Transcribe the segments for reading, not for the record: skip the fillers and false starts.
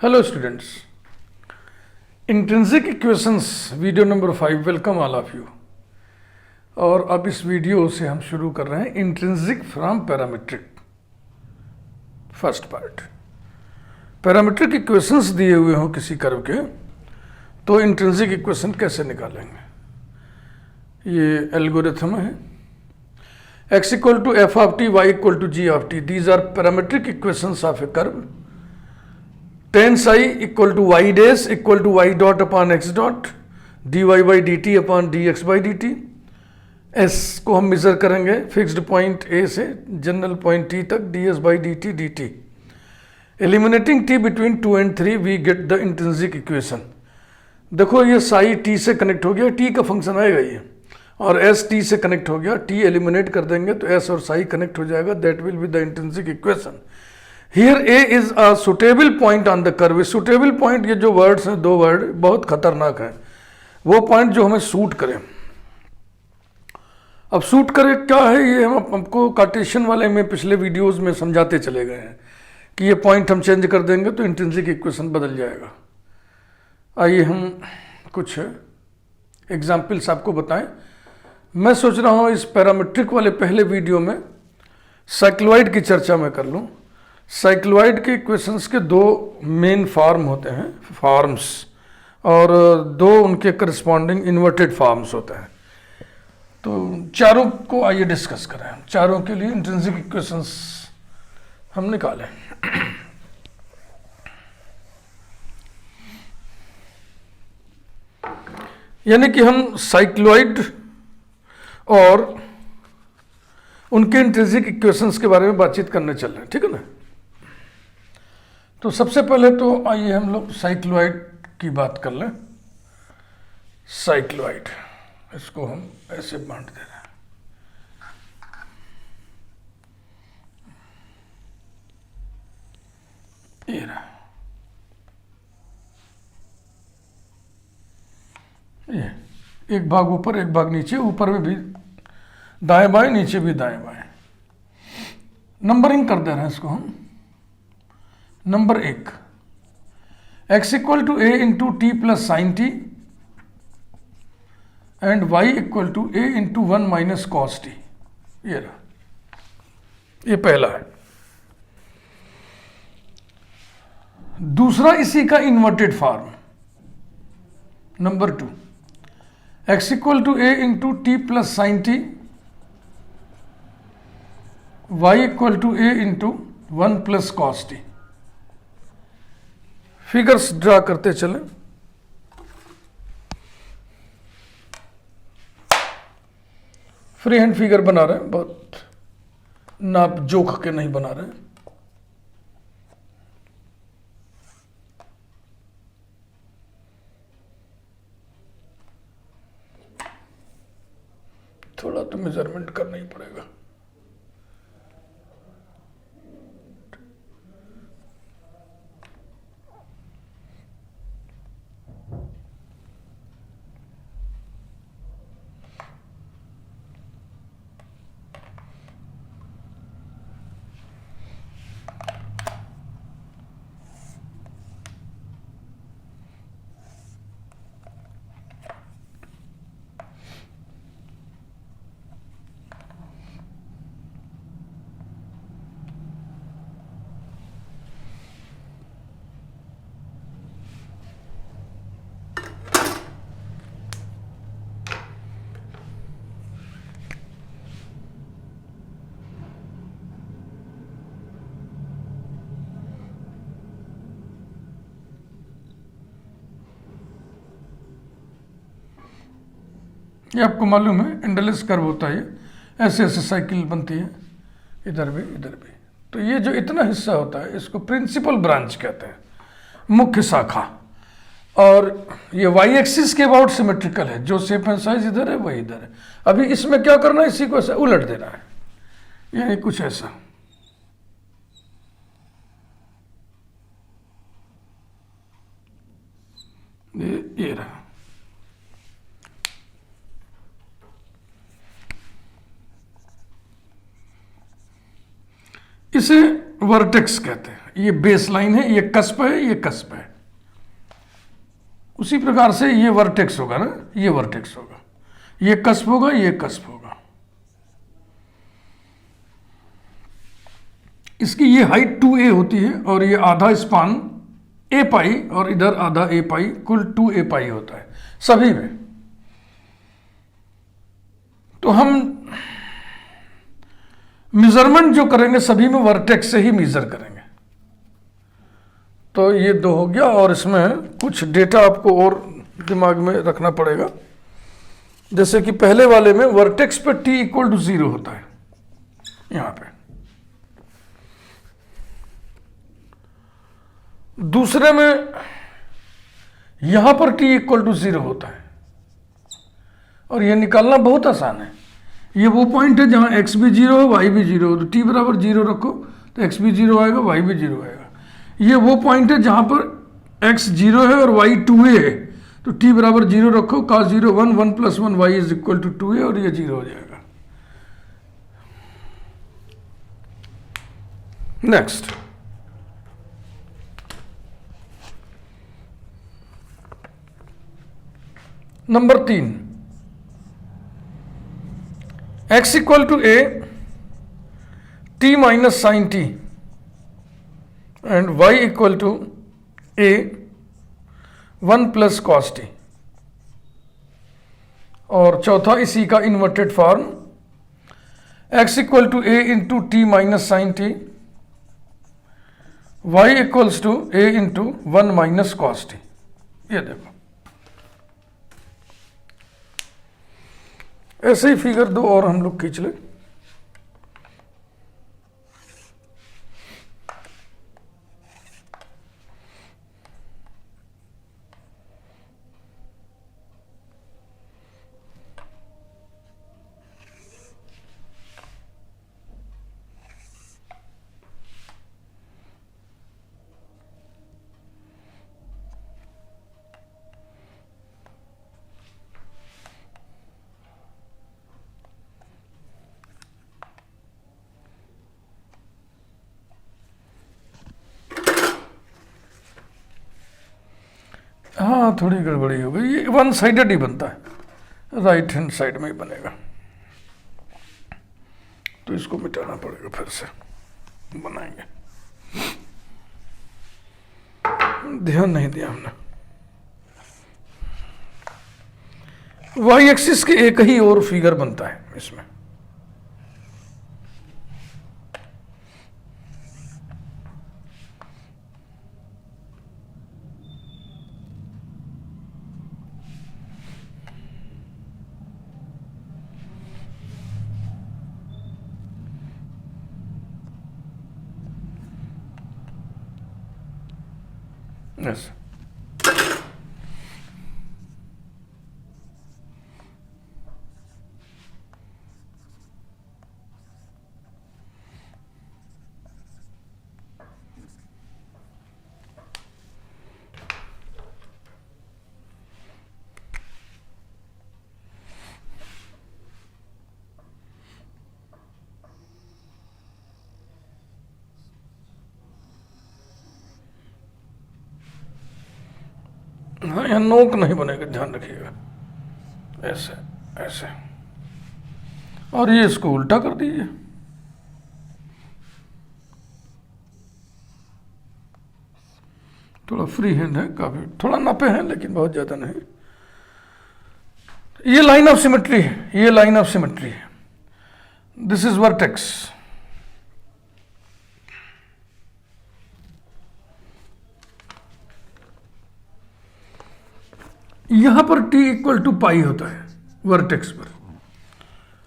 Hello students, intrinsic equations video number 5 welcome all of you. और अब इस video से हम शुरू कर रहे हैं intrinsic from parametric. First part, parametric equations दिए हुए हों किसी कर्व के तो इंट्रिंसिक इक्वेशन कैसे निकालेंगे, ये एल्गोरिथम है। x equal to F of T, Y equal to G of T, these are parametric equations of a curve. tan psi equal to Y dash equal to Y dot upon X dot, D Y by D T upon D X by D T. S को हम measure करेंगे fixed point A से general point T तक, D S by D T D T. Eliminating T between 2 and 3 we get the intrinsic equation. देखो ये Sai T से connect हो गया, टी का फंक्शन आएगा ये, और एस टी से कनेक्ट हो गया, टी एलिमिनेट कर देंगे तो एस और साई कनेक्ट हो जाएगा, that will be the intrinsic equation. Here A is a suitable point on the curve। suitable point, ये जो वर्ड्स हैं, दो वर्ड बहुत खतरनाक है, वो पॉइंट जो हमें सूट करे। अब सूट करे क्या है, ये हम आपको कार्टेशियन वाले में पिछले वीडियोस में समझाते चले गए हैं कि ये पॉइंट हम चेंज कर देंगे तो इंट्रिंसिक इक्वेशन बदल जाएगा। आइए हम कुछ एग्जाम्पल्स आपको बताएं। मैं सोच रहा हूँ इस पैरामीट्रिक वाले पहले वीडियो में साइक्लॉइड की चर्चा मैं कर लूँ। साइक्लॉइड के इक्वेशंस के दो मेन फॉर्म होते हैं, फॉर्म्स, और दो उनके करस्पॉन्डिंग इन्वर्टेड फॉर्म्स होते हैं। तो चारों को आइए डिस्कस करें। चारों के लिए इंट्रिंसिक इक्वेशंस हम निकालें। यानी कि हम साइक्लॉइड और उनके इंट्रिंसिक इक्वेशंस के बारे में बातचीत करने चल रहे हैं, ठीक है ना। तो सबसे पहले तो आइए हम लोग साइक्लॉइड की बात कर लें। साइक्लॉइड, इसको हम ऐसे बांट दे रहे हैं। ये रहा, ये एक भाग ऊपर एक भाग नीचे, ऊपर में भी दाएं बाएं, नीचे भी दाएं बाएं। नंबरिंग कर दे रहे हैं इसको हम। Number 1, x equal to A into T plus sine T and y equal to A into 1 minus cos T. ये रहा, ये पहला है। दूसरा इसी का inverted form, number 2, x equal to A into T plus sine T, y equal to A into 1 plus cos T. Figures draw करते चलें। फ्री हैंड फिगर बना रहे हैं, बहुत नाप जोख के नहीं बना रहे हैं। थोड़ा तो मेजरमेंट करना ही पड़ेगा। ये आपको मालूम है एंडलेस कर्व होता है, ऐसे ऐसे साइकिल बनती है, इधर भी इधर भी। तो ये जो इतना हिस्सा होता है इसको प्रिंसिपल ब्रांच कहते हैं, मुख्य शाखा। और ये वाई एक्सिस के अबाउट सिमेट्रिकल है, जो शेप एंड साइज इधर है वही इधर है। अभी इसमें क्या करना है, इसी को ऐसा उलट देना है, यानी कुछ ऐसा। ये रहा, इसे वर्टेक्स कहते हैं। ये बेस लाइन है, ये कस्प है, ये कस्प है। उसी प्रकार से ये वर्टेक्स होगा ना, ये वर्टेक्स होगा, ये कस्प होगा, ये कस्प होगा। इसकी ये हाइट 2a होती है और ये आधा स्पान a पाई और इधर आधा a पाई, कुल 2a पाई होता है सभी में। तो हम मेजरमेंट जो करेंगे सभी में वर्टेक्स से ही मेजर करेंगे। तो ये 2 हो गया और इसमें कुछ डेटा आपको और दिमाग में रखना पड़ेगा। जैसे कि पहले वाले में वर्टेक्स पे t इक्वल टू 0 होता है, यहां पे। दूसरे में यहां पर t इक्वल टू 0 होता है और यह निकालना बहुत आसान है। ये वो पॉइंट है जहां x भी 0 है, y भी 0 है। तो t बराबर 0 रखो तो x भी 0 आएगा, y भी 0 आएगा। ये वो पॉइंट है जहां पर x 0 है और y 2a है। तो t बराबर 0 रखो, cos 0 1, 1 + 1 y is equal to 2a और ये 0 हो जाएगा। Next, number 3, x equal to a t minus sine t and y equal to a 1 + cos t। और चौथा इसी का inverted form x equal to a into T minus sine t, y equals to a into 1 minus cos t। ये देखो, ऐसे ही figure 2 और हम लोग खींच ले। हाँ, थोड़ी गड़बड़ी हो गई। ये 1 साइडेड ही बनता है, राइट हैंड साइड में ही बनेगा। तो इसको मिटाना पड़ेगा, फिर से बनाएंगे। ध्यान नहीं दिया हमने। वाई एक्सिस के एक ही और फिगर बनता है इसमें। ऐसे हाँ, यहाँ नोक नहीं बनेगा, ध्यान रखिएगा। ऐसे ऐसे, और ये इसको उल्टा कर दीजिए। थोड़ा फ्री हैंड है, काफी थोड़ा नापे हैं लेकिन बहुत ज्यादा नहीं। ये लाइन ऑफ सिमेट्री है, ये लाइन ऑफ सिमेट्री है। This is vertex. यहां पर t इक्वल टू पाई होता है वर्टेक्स पर,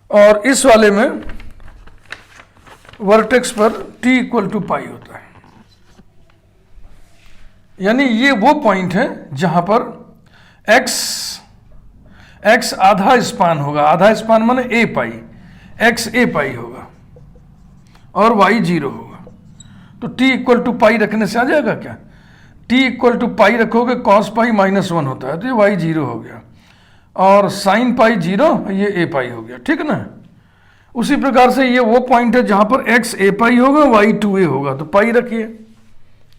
और इस वाले में वर्टेक्स पर t इक्वल टू पाई होता है। यानी ये वो पॉइंट है जहां पर x आधा स्पान होगा, आधा स्पान माने a पाई, x a पाई होगा और y 0 होगा। तो t इक्वल टू पाई रखने से आ जाएगा क्या? t इक्वल टू पाई रखोगे, cos पाई -1 होता है, तो ये y 0 हो गया, और sin पाई 0, ये a पाई हो गया। ठीक है ना? उसी प्रकार से ये वो पॉइंट है जहां पर x a पाई होगा, y 2a होगा, तो पाई रखिए।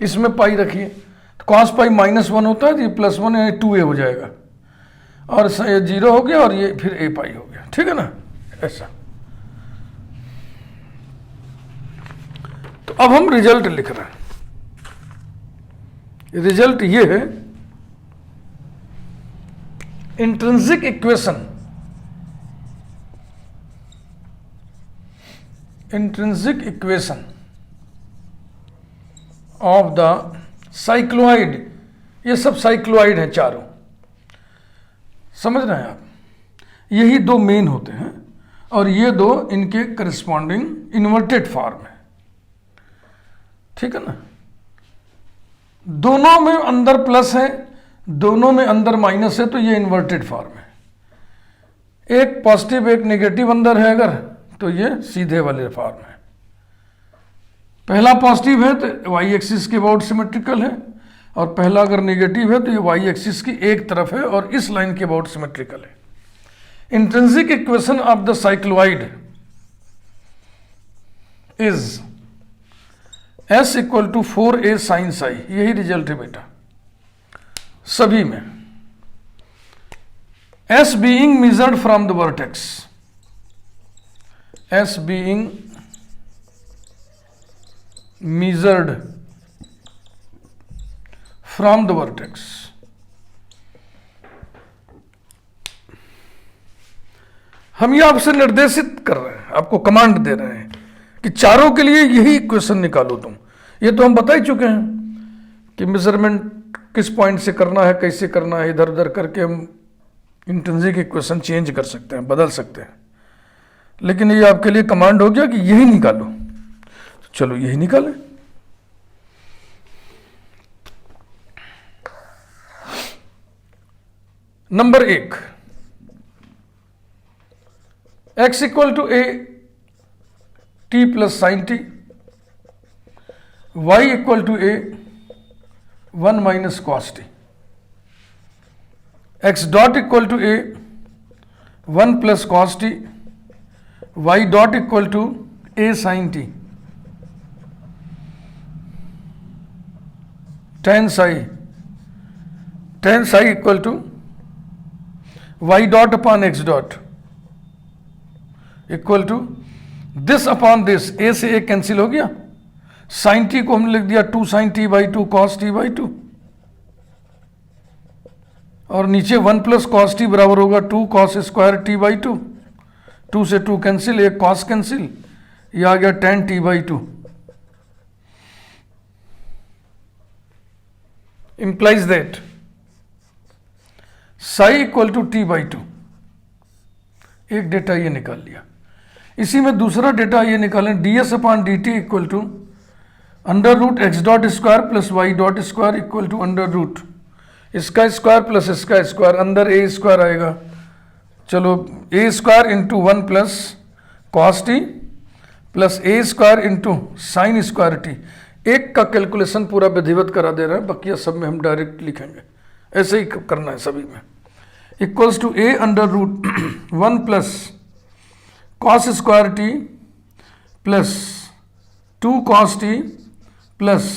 इसमें पाई रखिए तो कॉस पाई -1 होता है तो ये +1 यानी 2a हो जाएगा, और ये 0 हो गया और ये फिर a पाई हो गया, ठीक है ना। ऐसा तो अब हम रिजल्ट लिख रहे हैं। रिजल्ट ये है, intrinsic equation, intrinsic equation of the cycloid, ये सब साइक्लोइड हैं चारों, समझ रहे हैं आप। यही दो मेन होते हैं और ये दो इनके करस्पॉन्डिंग इन्वर्टेड फॉर्म है, ठीक है ना। दोनों में अंदर प्लस है, दोनों में अंदर माइनस है, तो ये इन्वर्टेड फॉर्म है। एक पॉजिटिव एक नेगेटिव अंदर है अगर, तो ये सीधे वाले फॉर्म है। पहला पॉजिटिव है तो वाई एक्सिस के अबाउट सिमेट्रिकल है, और पहला अगर नेगेटिव है तो ये वाई एक्सिस की एक तरफ है और इस लाइन के अबाउट सिमेट्रिकल है। Intrinsic equation of the cycloid is S = 4a sin psi, यही रिजल्ट है बेटा सभी में। S being measured from the vertex, S being measured from the vertex, हम ये आपसे निर्देशित कर रहे हैं, आपको कमांड दे रहे हैं कि चारों के लिए यही इक्वेशन निकालो तुम। ये तो हम बता ही चुके हैं कि मेजरमेंट किस पॉइंट से करना है, कैसे करना है, इधर उधर करके हम इंट्रिंसिक इक्वेशन चेंज कर सकते हैं, बदल सकते हैं। लेकिन ये आपके लिए कमांड हो गया कि यही निकालो, तो चलो यही निकालें। Number 1, x = a t + sin t, y = a 1 - cos t, x dot = a 1 + cos t, y dot = a sin t, tan psi = y dot upon x dot equal to this upon this, A से A cancel हो गया, sign T को हमने लिख दिया 2 sin t / 2 cos t / 2, और नीचे 1 + cos t बराबर होगा 2 cos square t / 2, 2 से 2 कैंसिल, एक cos कैंसिल, ये आ गया tan t / 2, implies that psi = t / 2। एक डेटा ये निकाल लिया। इसी में दूसरा डेटा ये निकालें, ds/dt = √x dot square + y dot square = इसका स्क्वायर प्लस इसका स्क्वायर, अंदर a स्क्वायर आएगा, चलो a square × 1 + cos t + a square × sin square t। एक का कैलकुलेशन पूरा विधिवत करा दे रहा है, बाकी सब में हम डायरेक्ट लिखेंगे, ऐसे ही करना है सभी में। Equals to a √ 1 + cos square t + 2 cos t +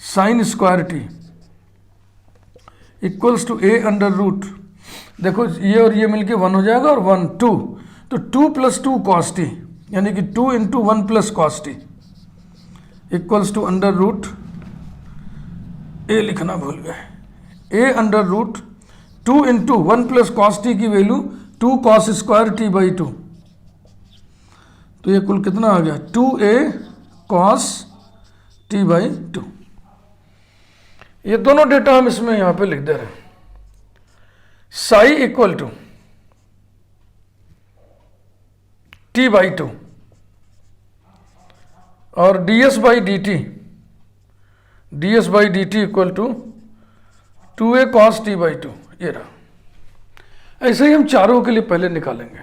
sin square t equals to a √ देखो ये और ये मिलके 1 हो जाएगा और 1 2, तो 2 + 2 cos t यानी कि 2 × 1 + cos t equals to √ a लिखना भूल गए, a √ 2 × 1 + cos t की वैल्यू 2 cos स्क्वायर t / 2, तो ये कुल कितना आ गया 2a cos t / 2। ये दोनों डेटा हम इसमें यहां पे लिख दे रहे हैं। psi = t / 2 और ds/dt = 2a cos t / 2, ये रहा। ऐसे ही हम चारों के लिए पहले निकालेंगे,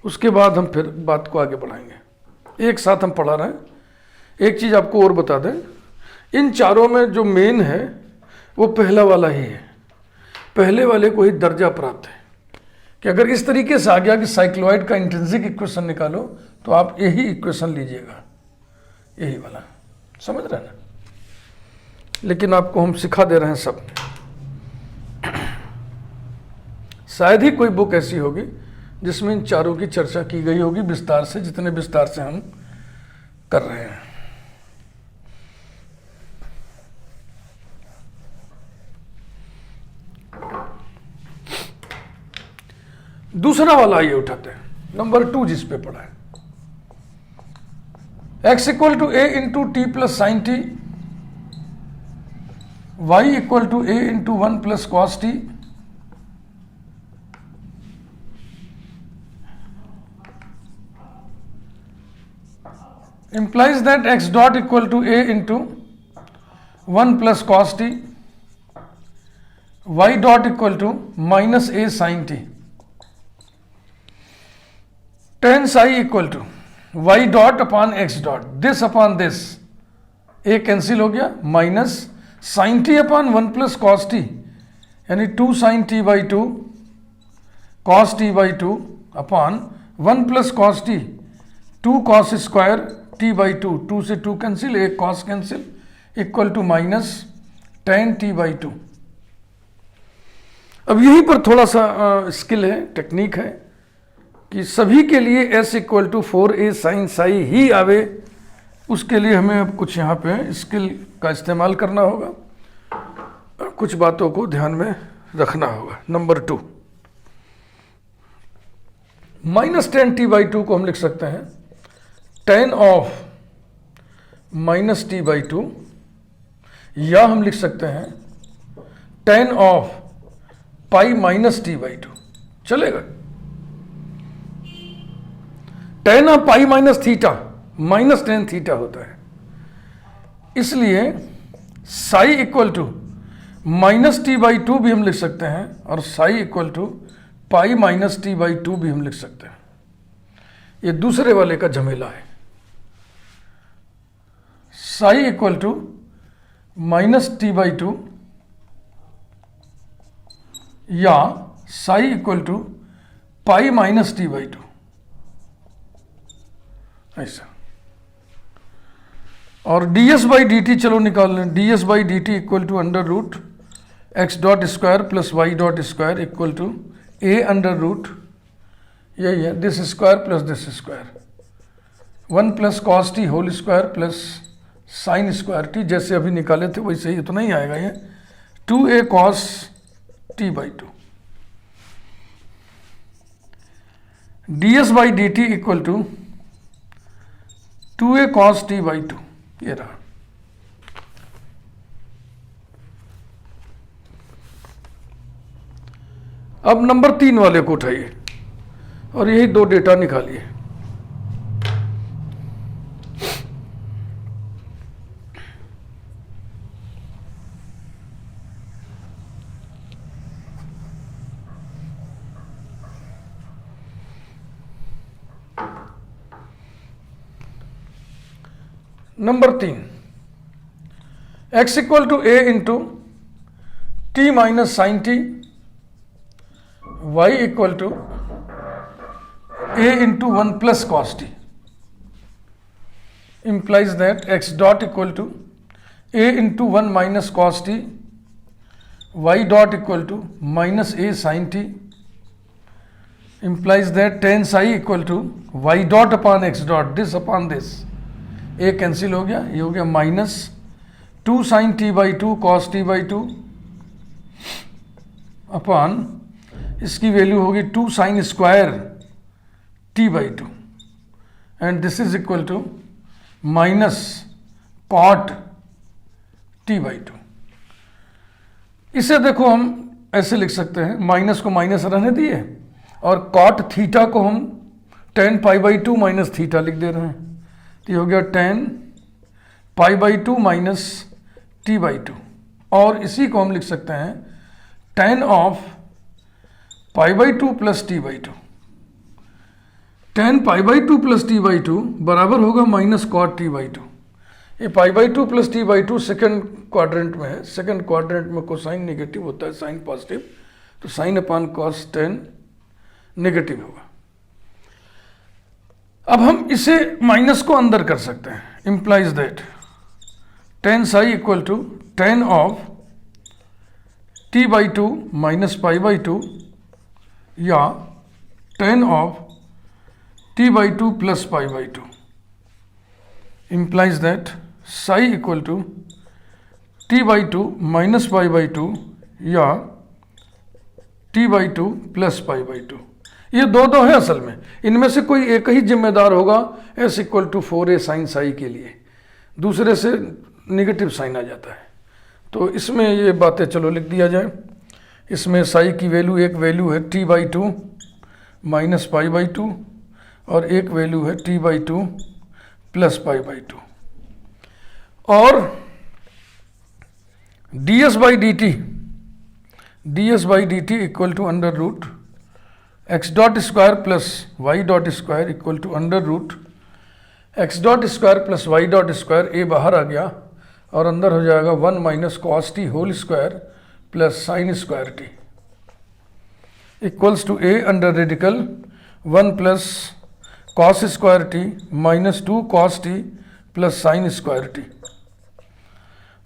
उसके बाद हम फिर बात को आगे बढ़ाएंगे। एक साथ हम पढ़ा रहे हैं। एक चीज़ आपको और बता दें, इन चारों में जो मेन है वो पहला वाला ही है, पहले वाले को ही दर्जा प्राप्त है कि अगर इस तरीके से आ गया कि साइक्लोइड का इंट्रिंसिक इक्वेशन निकालो, तो आप यही इक्वेशन लीजिएगा, यही वाला, समझ रहे हैं ना। लेकिन आपको हम सिखा दे रहे हैं सब। शायद ही कोई बुक ऐसी होगी जिसमें इन चारों की चर्चा की गई होगी विस्तार से, जितने विस्तार से हम कर रहे हैं। दूसरा वाला आइए उठाते हैं, नंबर 2 जिस पे पढ़ा है, x equal to A into T plus sine T, Y equal to A into 1 plus cos T, implies that x dot equal to a into 1 plus cos t, y dot equal to minus a sin t, tan psi equal to y dot upon x dot, this upon this, a cancel हो गया, minus sin t upon 1 plus cos t, यानी 2 sin t by 2 cos t by 2 upon 1 plus cos t, 2 cos square t by 2, 2 से 2 cancel, एक cos cancel, equal to minus tan t by 2। अब यहीं पर थोड़ा सा स्किल है, technique है कि सभी के लिए s equal to 4a sin psi ही आवे, उसके लिए हमें अब कुछ यहाँ पे स्किल का इस्तेमाल करना होगा, कुछ बातों को ध्यान में रखना होगा। Number 2, minus tan t by 2 को हम लिख सकते हैं tan of minus T by 2, या हम लिख सकते हैं tan of pi minus T by 2, चलेगा। tan of pi minus theta minus tan theta होता है, इसलिए psi equal to minus T by 2 भी हम लिख सकते हैं, और psi equal to pi minus T by 2 भी हम लिख सकते हैं। ये दूसरे वाले का झमेला है। Psi equal to minus T by 2 या psi equal to pi minus T by 2, ऐसा। और ds बाई डी टी चलो निकाल लें, ds by D T equal to under root X dot square plus Y dot square equal to A under root, यही है, this square plus this square, 1 plus cos T whole square plus sine square T, जैसे अभी निकाले थे वैसे ही, तो नहीं आएगा ये, 2a cos T by 2, ds by D T equal to 2a cos T by 2, ये रहा। अब नंबर 3 वाले को उठाइए और यही 2 डेटा निकालिए। Number 3, x equal to a into T minus sine T, y equal to a into 1 plus cos T, implies that x dot equal to a into 1 minus cos t, y dot equal to minus a sin t, implies that tan psi equal to y dot upon x dot, this upon this, a cancel हो गया, ये हो गया minus 2 sin t by 2 cos t by 2 upon इसकी value होगी 2 sin square t by 2, and this is equal to minus cot t by 2। इसे देखो हम ऐसे लिख सकते हैं, माइनस को माइनस रहने दिए और कॉट थीटा को हम tan pi by 2 minus theta लिख दे रहे हैं, तो ये हो गया tan pi by 2 minus T by 2, और इसी को हम लिख सकते हैं tan of pi by 2 plus T by 2, tan pi by 2 plus T by 2 बराबर होगा माइनस कॉट टी बाई 2। ये पाई by 2 plus T by 2 second quadrant में है, सेकेंड क्वाड्रेंट में कोसाइन नेगेटिव होता है, साइन पॉजिटिव, तो sine upon cos tan negative होगा। अब हम इसे माइनस को अंदर कर सकते हैं, implies that tan psi equal to tan of t/2 minus π/2 या tan of t/2 plus π/2 implies that psi equal to t/2 minus π/2 या t/2 प्लस π/2। ये दो है असल में, इनमें से कोई एक ही जिम्मेदार होगा s equal to 4a sine psi के लिए, दूसरे से निगेटिव साइन आ जाता है। तो इसमें ये बातें चलो लिख दिया जाए। इसमें साई की वैल्यू, एक वैल्यू है t/2 माइनस π/2 और एक वैल्यू है t/2 प्लस π/2। और ds by dt equal to under root x dot square plus y dot square equal to under root x dot square plus y dot square. a बाहर आ गया और अंदर हो जाएगा 1 minus cos T whole square plus sine square T equals to a under radical 1 plus cos square T minus 2 cos T plus sine square T.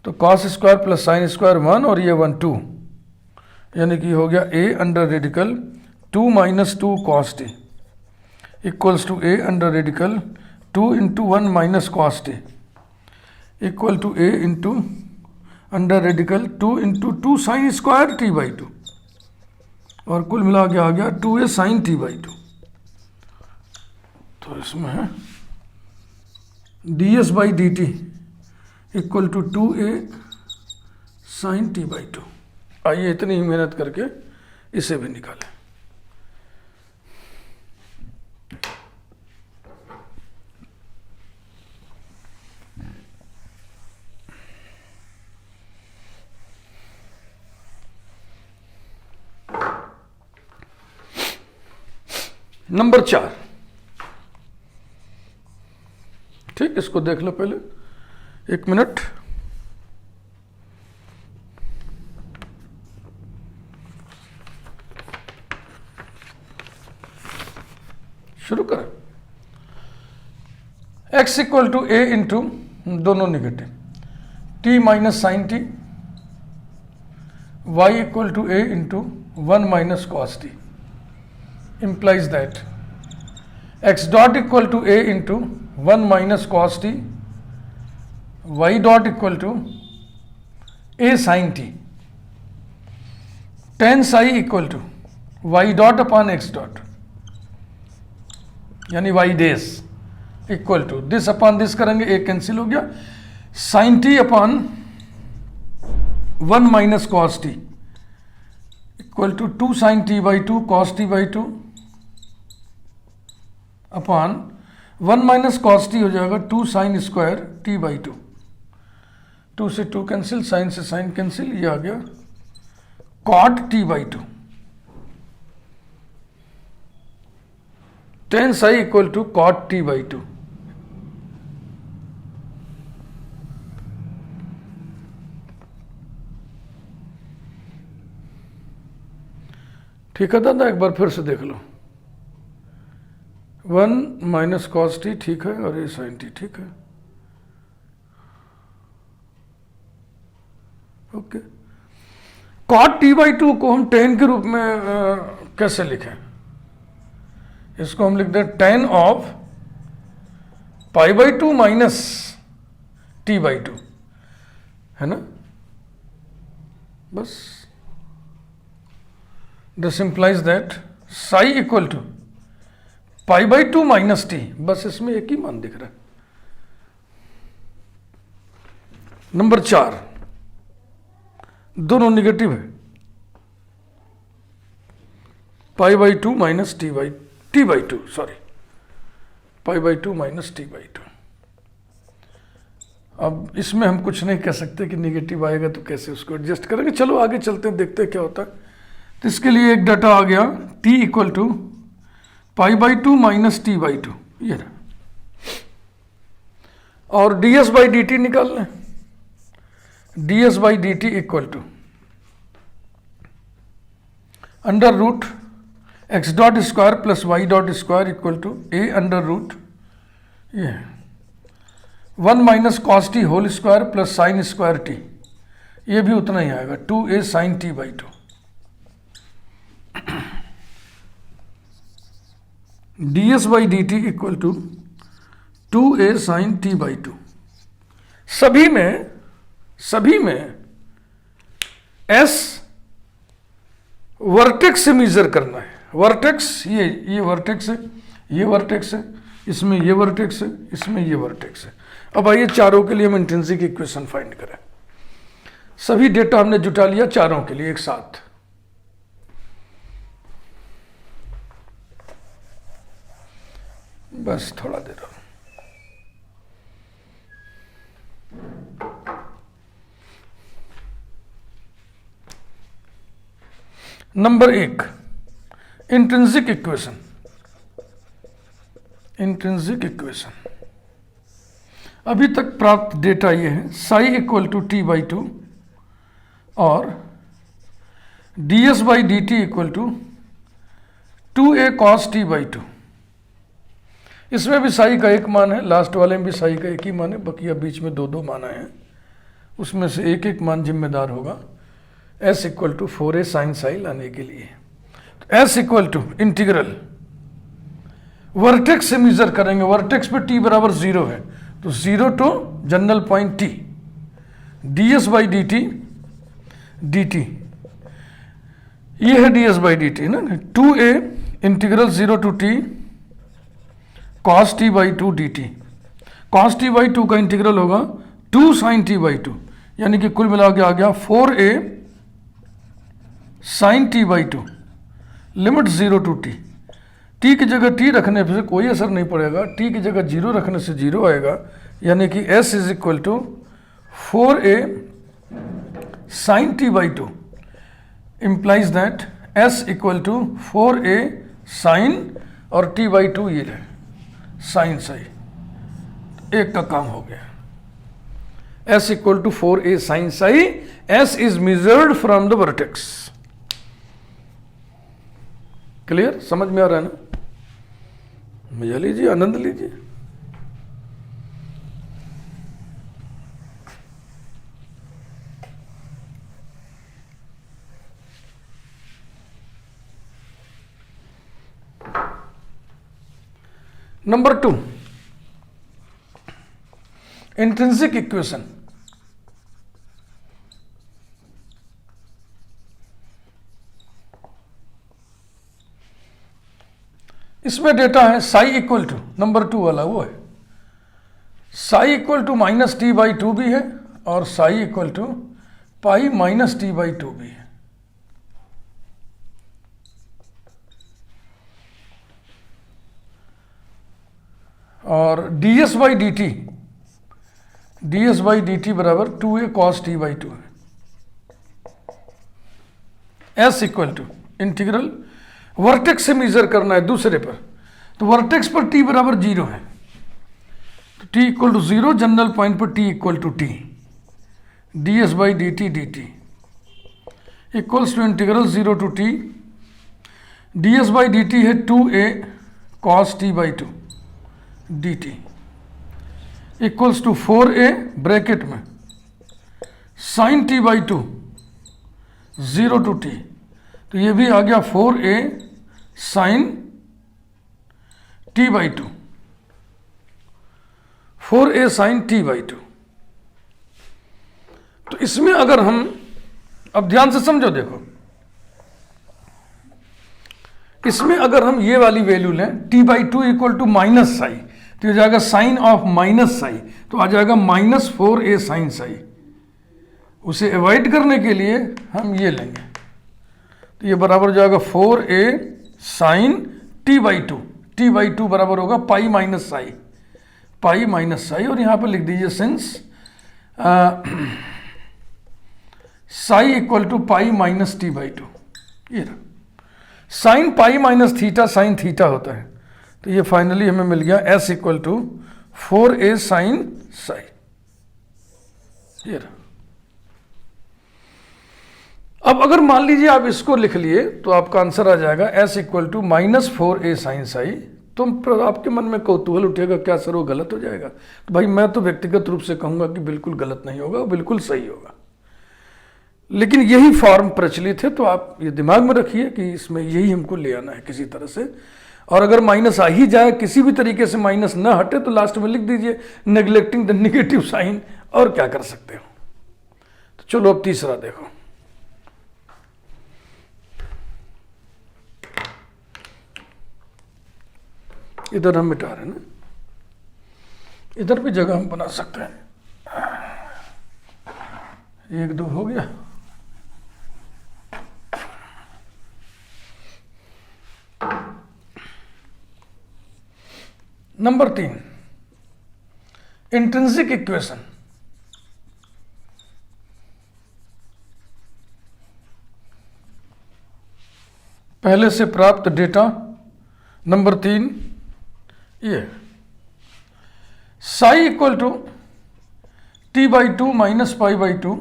तो cos square plus sine square 1 और ये 1 2, यानी कि हो गया a under radical 2 minus 2 cos T equals to a under radical 2 into 1 minus cos T equal to a into under radical 2 into 2 sine square t/2 और कुल मिला के आ गया 2a साइन t/2। तो इसमें है ds by D T equal to 2a sine t/2। आइए इतनी ही मेहनत करके इसे भी निकालें। नंबर 4, ठीक, इसको देख लो पहले, एक मिनट। शुरू करें। x equal to a into, दोनों negative, t minus sine T, y equal to a into 1 minus cos T implies that x dot equal to a into 1 minus cos t, y dot equal to a sin t, tan psi equal to y dot upon x dot, यानी y days equal to this upon this करेंगे, एक cancel हो गया, sin t अपॉन 1 minus cos t equal to 2 sin t by 2 cos t by 2 अपॉन 1 minus cos T हो जाएगा 2 sine square T by 2, 2 से 2 कैंसिल, साइन से साइन कैंसिल, ये आ गया cot T by 2। Tan psi equal to cot T by 2। ठीक है दादा, एक बार फिर से देख लो। 1 माइनस कॉस टी ठीक है और ये साइन टी ठीक है। ओके, कॉट टी बाई 2 को हम टेन के रूप में कैसे लिखें? इसको हम लिख दें tan of pi by 2 minus T by 2, है ना, बस। This implies that psi equal to pi by 2 minus T, बस इसमें एक ही मान दिख रहा है। नंबर 4, दोनों निगेटिव है, पाई by 2 minus T by 2, sorry, pi by 2 minus T by 2। अब इसमें हम कुछ नहीं कह सकते कि निगेटिव आएगा तो कैसे उसको एडजस्ट करेंगे। चलो आगे चलते हैं, देखते हैं क्या होता है। तो इसके लिए एक डाटा आ गया, t equal to pi by 2 minus T by 2, ये ना, और ds बाई डी टी निकाल लें। ds by D T equal to under root X dot square plus Y dot square equal to a under root ये 1 minus cos T whole square plus sine square T, ये भी उतना ही आएगा 2a sine T by 2। ds by D T equal to 2a sine T by 2। सभी में s vertex से measure करना है। वर्टेक्स ये वर्टेक्स है, ये वर्टेक्स है, इसमें ये वर्टेक्स है, इसमें ये वर्टेक्स है। अब आइए चारों के लिए हम इंट्रिंसिक इक्वेशन फाइंड करें। सभी डेटा हमने जुटा लिया चारों के लिए एक साथ। बस थोड़ा देर और। Number 1, intrinsic equation. अभी तक प्राप्त डेटा ये है, psi equal to T by 2 और ds by D T equal to 2a cos t by 2। इसमें भी साई का एक मान है, लास्ट वाले में भी साई का एक ही मान है, बाकी अब बीच में दो मान आए हैं, उसमें से एक एक मान जिम्मेदार होगा s equal to 4a sine psi लाने के लिए। तो s equal to integral vertex से मेजर करेंगे, वर्टेक्स पे t बराबर 0 है, तो 0 to general point t ds by D T, ये है ds बाई डी टी ना, 2a integral 0 to t cos t by 2 dt। cos t by 2 का इंटीग्रल होगा 2 sin t बाई 2, यानी कि कुल मिला के आ गया 4a sin t by 2, limit 0 to t। t की जगह t रखने से कोई असर नहीं पड़ेगा, t की जगह 0 रखने से 0 आएगा, यानी कि s is equal to 4a sin t by 2 implies that s equal to 4a sin और t बाई 2 ये है साइन साई, एक का काम हो गया। s equal to 4a sine psi, s is measured from the vertex. Clear, समझ में आ रहा है ना? मजा लीजिए, आनंद लीजिए। Number 2, intrinsic equation. इसमें डेटा है साई इक्वल टू, नंबर 2 वाला वो है, psi equal to minus T by 2 भी है और psi equal to pi minus T by 2 भी है। और ds बाई डी टी बराबर 2a cos t बाई 2 है। s equal to integral vertex से मेजर करना है दूसरे पर, तो वर्टेक्स पर t बराबर 0 है, तो t equal to 0, general point पर t equal to t ds by D T equals to integral 0 to t ds by D T है 2a cos t by 2 dt equals to 4a bracket में sin t by 2 0 to t, तो ये भी आ गया 4a sin t by 2, 4a sin t by 2। तो इसमें अगर हम, अब ध्यान से समझो, देखो इसमें अगर हम ये वाली वैल्यू लें t by 2 equal to minus psi, तो ये जाएगा साइन ऑफ माइनस साई, तो आ जाएगा माइनस 4a साइन साई। उसे अवॉइड करने के लिए हम ये लेंगे, तो ये बराबर हो जाएगा 4a sine t by 2, t by 2 बराबर होगा पाई माइनस साई, और यहाँ पर लिख दीजिए since psi equal to pi minus T by 2। ये sine pi minus theta sine theta होता है, तो ये फाइनली हमें मिल गया s equal to 4a sine psi. ये अब अगर मान लीजिए आप इसको लिख लिए तो आपका आंसर आ जाएगा s equal to minus 4a sine psi आपके मन में कौतूहल उठेगा, क्या सर वो गलत हो जाएगा? तो भाई मैं तो व्यक्तिगत रूप से कहूंगा कि बिल्कुल गलत नहीं होगा, बिल्कुल सही होगा। लेकिन यही फॉर्म प्रचलित है, तो आप ये दिमाग में रखिए कि इसमें यही हमको ले आना है किसी तरह से। और अगर माइनस आ ही जाए, किसी भी तरीके से माइनस ना हटे, तो लास्ट में लिख दीजिए नेग्लेक्टिंग द नेगेटिव साइन, और क्या कर सकते हो। तो चलो अब तीसरा देखो। इधर हम मिटा रहे हैं ना, इधर भी जगह हम बना सकते हैं। 1 2 हो गया। Number 3, intrinsic equation. पहले से प्राप्त डेटा नंबर 3 ये Sai equal to t/2 minus π/2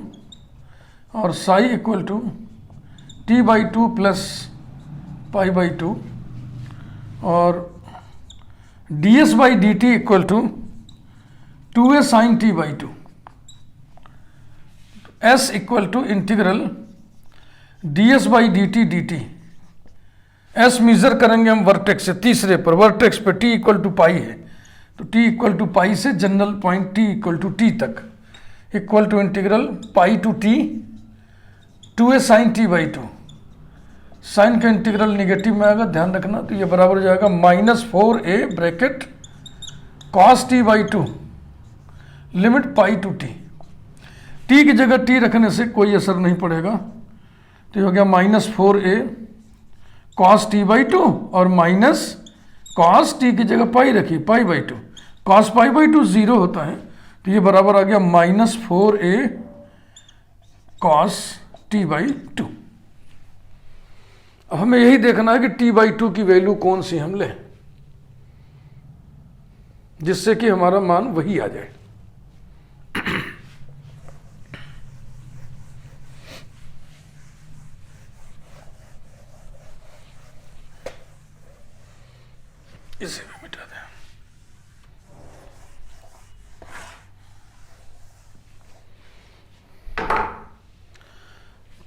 और psi equal to t/2 plus π/2 और ds/dt equal to 2a sin t/2। s equal to integral ds/dt dt। s measure करेंगे हम वर्टेक्स से, तीसरे पर वर्टेक्स पे t इक्वल टू पाई है, तो t इक्वल टू पाई से general point t equal to t तक, equal to integral pi to t 2a sin t/2। Sine का इंटीग्रल निगेटिव में आएगा, ध्यान रखना, तो ये बराबर हो जाएगा -4a bracket cos t/2 limit pi to t। t की जगह t रखने से कोई असर नहीं पड़ेगा, तो ये हो गया -4a cos t/2 और माइनस cos t की जगह पाई रखी π/2, cos π/2 0 होता है, तो ये बराबर आ गया -4a cos t/2। अब हमें यही देखना है कि t/2 की वैल्यू कौन सी हम लें जिससे कि हमारा मान वही आ जाए। इसे भी मिटा दें।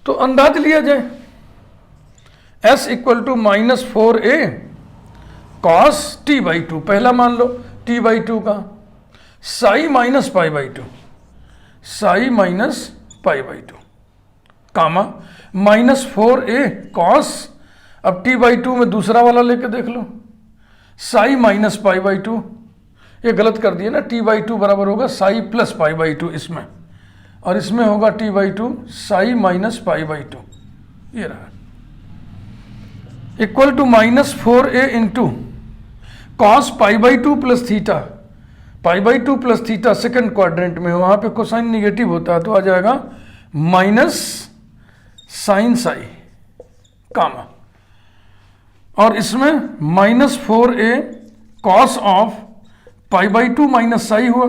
तो अंदाज लिया जाए, s equal to -4a cos t/2, पहला मान लो t/2 का, साई माइनस π/2, साई माइनस π/2 कामा -4a cos, अब t/2 में दूसरा वाला लेके देख लो, साई माइनस π/2, ये गलत कर दिया ना, t/2 बराबर होगा साई प्लस π/2 इसमें, और इसमें होगा t/2 साई माइनस π/2, ये रहा, equal to -4a into cos π/2 plus theta, π/2 plus theta second quadrant में, वहां पे कोसाइन निगेटिव होता है, तो आ जाएगा माइनस साइन साई कामा, और इसमें -4a cos of π/2 minus psi हुआ,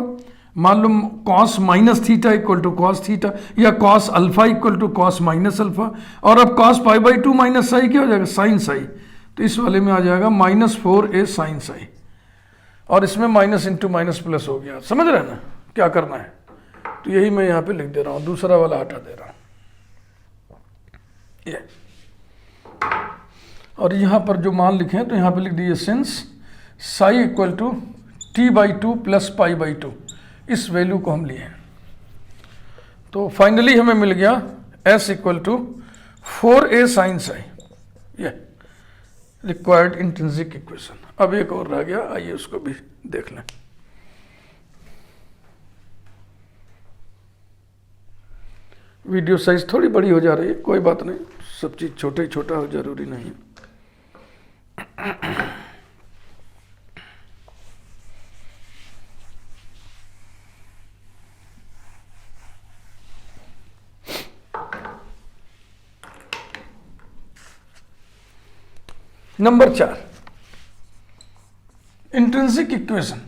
मान लो cos minus theta equal to cos theta, या cos alpha equal to cos minus alpha, और अब कॉस π/2 माइनस साई क्या हो जाएगा, साइन साई, तो इस वाले में आ जाएगा -4a साइन साई, और इसमें माइनस इंटू माइनस प्लस हो गया। समझ रहे हैं ना क्या करना है? तो यही मैं यहाँ पे लिख दे रहा हूँ, दूसरा वाला हटा दे रहा हूँ ये, और यहाँ पर जो मान लिखे हैं तो यहाँ पे लिख दीजिए since psi equal to t/2 plus π/2, इस वैल्यू को हम लिए। तो फाइनली हमें मिल गया s equal to 4a sine psi, ये रिक्वायर्ड इंट्रिंसिक इक्वेशन। अब एक और रह गया, आइए उसको भी देख लें। वीडियो साइज थोड़ी बड़ी हो जा रही है, कोई बात नहीं, सब चीज छोटे ही छोटा हो जरूरी नहीं है। Number 4, intrinsic equation.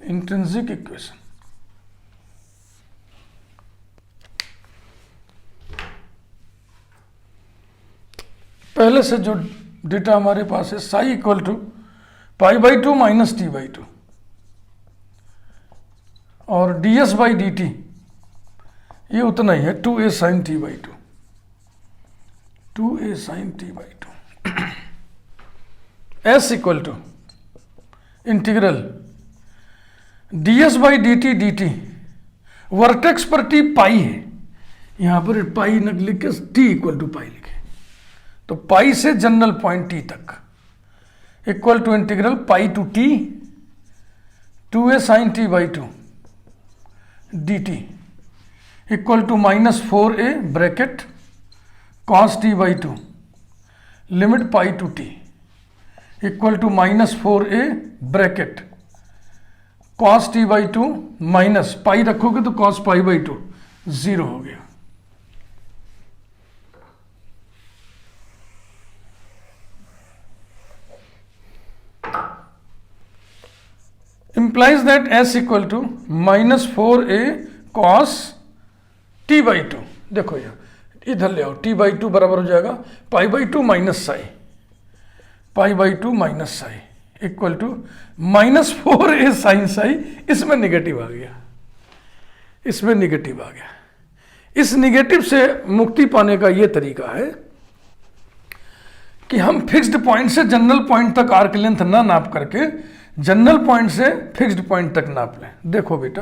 Intrinsic equation पहले से जो डेटा हमारे पास है, psi equal to π/2 minus t/2 और ds/dt ये उतना ही है 2a sin t/2, 2a sin t/2। s equal to integral ds/dt dt, vertex पर t पाई है, यहां पर पाई न लिख के t इक्वल टू पाई लिखे, तो पाई से जनरल पॉइंट t तक equal to integral pi to t 2a sin t/2 dt equal to -4a bracket cos t/2 limit pi to t equal to -4a bracket cos t/2 minus pi रखोगे तो cos π/2 0 हो गया। implies that s equal to -4a cos t/2। देखो यार इधर ले आओ, t/2 बराबर हो जाएगा π/2 minus psi, π/2 minus psi equal to -4a sine psi. इसमें निगेटिव आ गया, इसमें निगेटिव आ गया। इस निगेटिव से मुक्ति पाने का यह तरीका है कि हम फिक्स्ड पॉइंट से जनरल पॉइंट तक आर्क लेंथ ना नाप करके जनरल पॉइंट से फिक्स्ड पॉइंट तक नाप लें। देखो बेटा,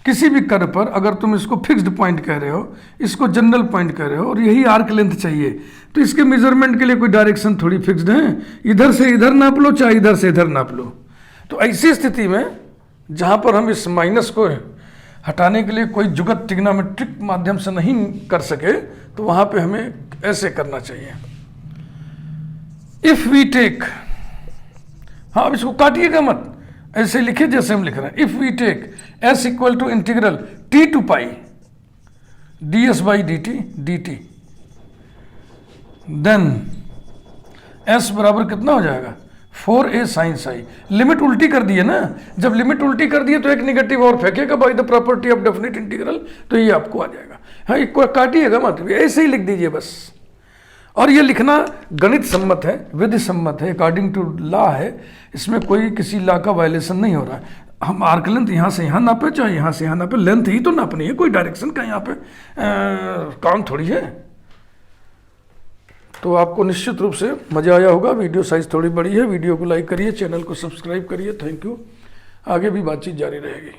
किसी भी कर्व पर अगर तुम इसको फिक्स्ड पॉइंट कह रहे हो, इसको जनरल पॉइंट कह रहे हो और यही आर्क लेंथ चाहिए, तो इसके मेजरमेंट के लिए कोई डायरेक्शन थोड़ी फिक्स्ड है, इधर से इधर नाप लो चाहे इधर से इधर नाप लो। तो ऐसी स्थिति में जहां पर हम इस माइनस को हटाने के लिए कोई जुगत ट्रिग्नोमेट्रिक माध्यम से नहीं कर सके, तो वहां पे हमें ऐसे करना चाहिए। इफ वी टेक, हाँ अब इसको काटिएगा मत, ऐसे लिखे जैसे हम लिख रहे हैं। If we take s equal to integral t to pi ds/dt dt, then s बराबर कितना हो जाएगा 4a sin साई। लिमिट उल्टी कर दी है ना, जब लिमिट उल्टी कर दी है तो एक निगेटिव और फेंकेगा by the property of definite integral, तो ये आपको आ जाएगा। हाँ इसको काटिएगा मत, ऐसे ही लिख दीजिए बस। और ये लिखना गणित सम्मत है, विधि सम्मत है, अकॉर्डिंग टू लॉ है, इसमें कोई किसी लॉ का वायलेशन नहीं हो रहा है। हम आर्क लेंथ यहाँ से यहाँ नापे चाहे यहाँ से यहाँ नापे, लेंथ ही तो नापनी है, कोई डायरेक्शन का यहाँ पे काम थोड़ी है। तो आपको निश्चित रूप से मजा आया होगा। वीडियो साइज थोड़ी बड़ी है, वीडियो को लाइक करिए, चैनल को सब्सक्राइब करिए। Thank you. आगे भी बातचीत जारी रहेगी।